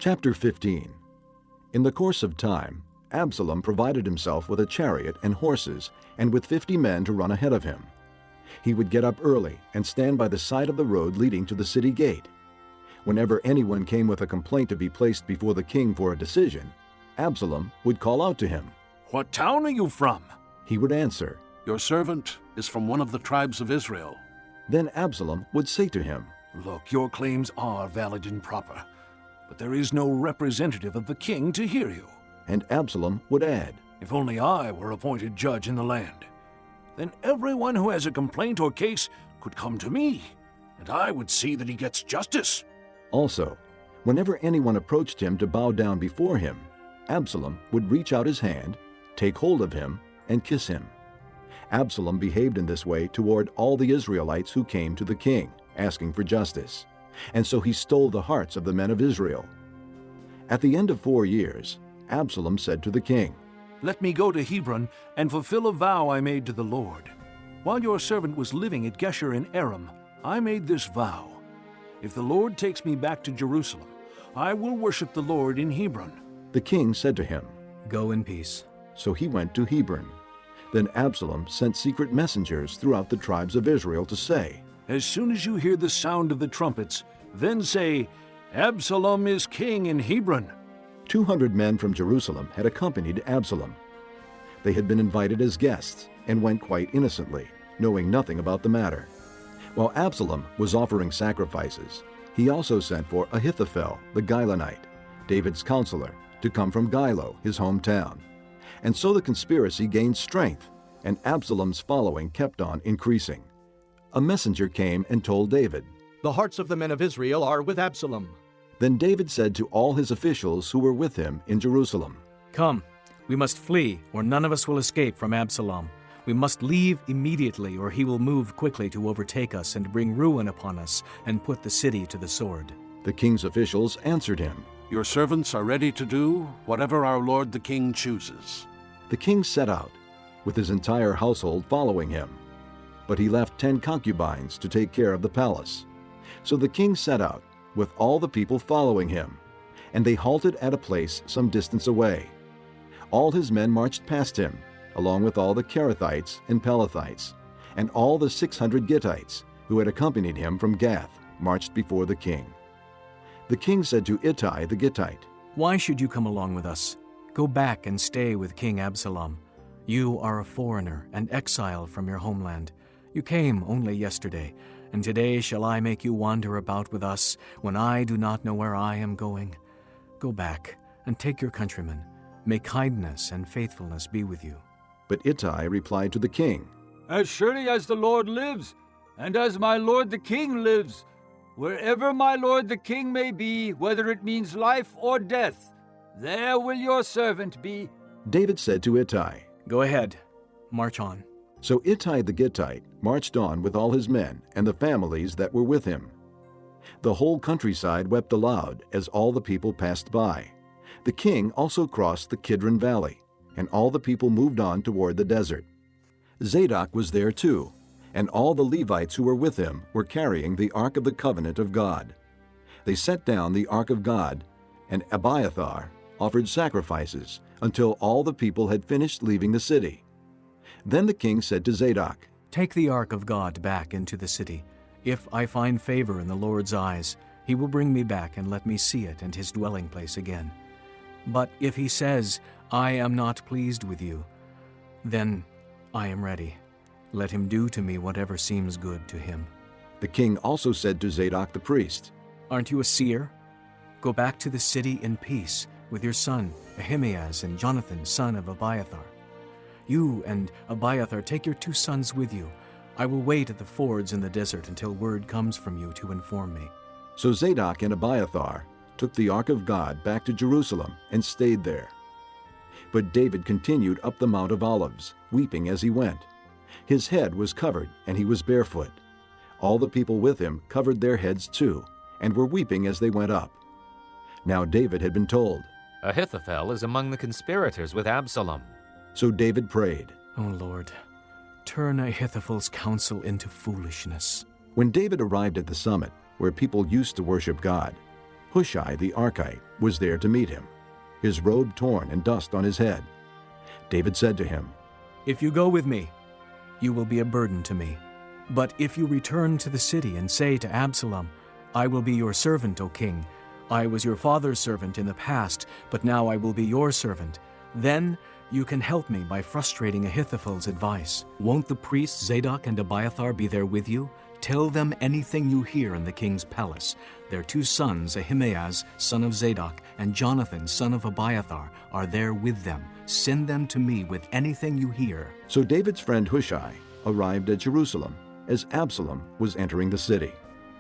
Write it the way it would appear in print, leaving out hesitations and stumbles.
Chapter 15. In the course of time, Absalom provided himself with a chariot and horses and with 50 men to run ahead of him. He would get up early and stand by the side of the road leading to the city gate. Whenever anyone came with a complaint to be placed before the king for a decision, Absalom would call out to him. "What town are you from?" He would answer. "Your servant is from one of the tribes of Israel." Then Absalom would say to him, "Look, your claims are valid and proper, but there is no representative of the king to hear you. And Absalom would add, If only I were appointed judge in the land. Then everyone who has a complaint or case could come to me, and I would see that he gets justice." Also, whenever anyone approached him to bow down before him, Absalom would reach out his hand, take hold of him, and kiss him. Absalom behaved in this way toward all the Israelites who came to the king, asking for justice, and so he stole the hearts of the men of Israel. At the end of 4 years, Absalom said to the king, "Let me go to Hebron and fulfill a vow I made to the Lord. While your servant was living at Geshur in Aram, I made this vow. If the Lord takes me back to Jerusalem, I will worship the Lord in Hebron." The king said to him, Go in peace. So he went to Hebron. Then Absalom sent secret messengers throughout the tribes of Israel to say, As soon as you hear the sound of the trumpets, then say, Absalom is king in Hebron. 200 men from Jerusalem had accompanied Absalom. They had been invited as guests and went quite innocently, knowing nothing about the matter. While Absalom was offering sacrifices, he also sent for Ahithophel the Gilonite, David's counselor, to come from Gilo, his hometown. And so the conspiracy gained strength, and Absalom's following kept on increasing. A messenger came and told David. The hearts of the men of Israel are with Absalom. Then David said to all his officials who were with him in Jerusalem, Come, we must flee, or none of us will escape from Absalom. We must leave immediately, or he will move quickly to overtake us and bring ruin upon us and put the city to the sword. The king's officials answered him. "Your servants are ready to do whatever our lord the king chooses." The king set out, with his entire household following him. But he left 10 concubines to take care of the palace. So the king set out, with all the people following him, and they halted at a place some distance away. All his men marched past him, along with all the Kerethites and Pelethites, and all the 600 Gittites who had accompanied him from Gath marched before the king. The king said to Ittai the Gittite, Why should you come along with us? Go back and stay with King Absalom. You are a foreigner and exile from your homeland. You came only yesterday, and today shall I make you wander about with us when I do not know where I am going? Go back and take your countrymen. May kindness and faithfulness be with you. But Ittai replied to the king, As surely as the Lord lives, and as my lord the king lives, wherever my lord the king may be, whether it means life or death, there will your servant be. David said to Ittai, Go ahead, march on. So Ittai the Gittite marched on with all his men and the families that were with him. The whole countryside wept aloud as all the people passed by. The king also crossed the Kidron Valley, and all the people moved on toward the desert. Zadok was there too, and all the Levites who were with him were carrying the Ark of the Covenant of God. They set down the Ark of God, and Abiathar offered sacrifices until all the people had finished leaving the city. Then the king said to Zadok, Take the ark of God back into the city. If I find favor in the Lord's eyes, he will bring me back and let me see it and his dwelling place again. But if he says, I am not pleased with you, then I am ready. Let him do to me whatever seems good to him. The king also said to Zadok the priest, Aren't you a seer? Go back to the city in peace with your son Ahimaaz and Jonathan, son of Abiathar. You and Abiathar take your 2 sons with you. I will wait at the fords in the desert until word comes from you to inform me. So Zadok and Abiathar took the Ark of God back to Jerusalem and stayed there. But David continued up the Mount of Olives, weeping as he went. His head was covered, and he was barefoot. All the people with him covered their heads too, and were weeping as they went up. Now David had been told, Ahithophel is among the conspirators with Absalom. So David prayed. O Lord, turn Ahithophel's counsel into foolishness. When David arrived at the summit, where people used to worship God, Hushai the Archite was there to meet him, his robe torn and dust on his head. David said to him, "If you go with me, you will be a burden to me. But if you return to the city and say to Absalom, 'I will be your servant, O king. I was your father's servant in the past, but now I will be your servant,' then you can help me by frustrating Ahithophel's advice. Won't the priests Zadok and Abiathar be there with you? Tell them anything you hear in the king's palace. Their 2 sons, Ahimaaz, son of Zadok, and Jonathan, son of Abiathar, are there with them. Send them to me with anything you hear." So David's friend Hushai arrived at Jerusalem as Absalom was entering the city.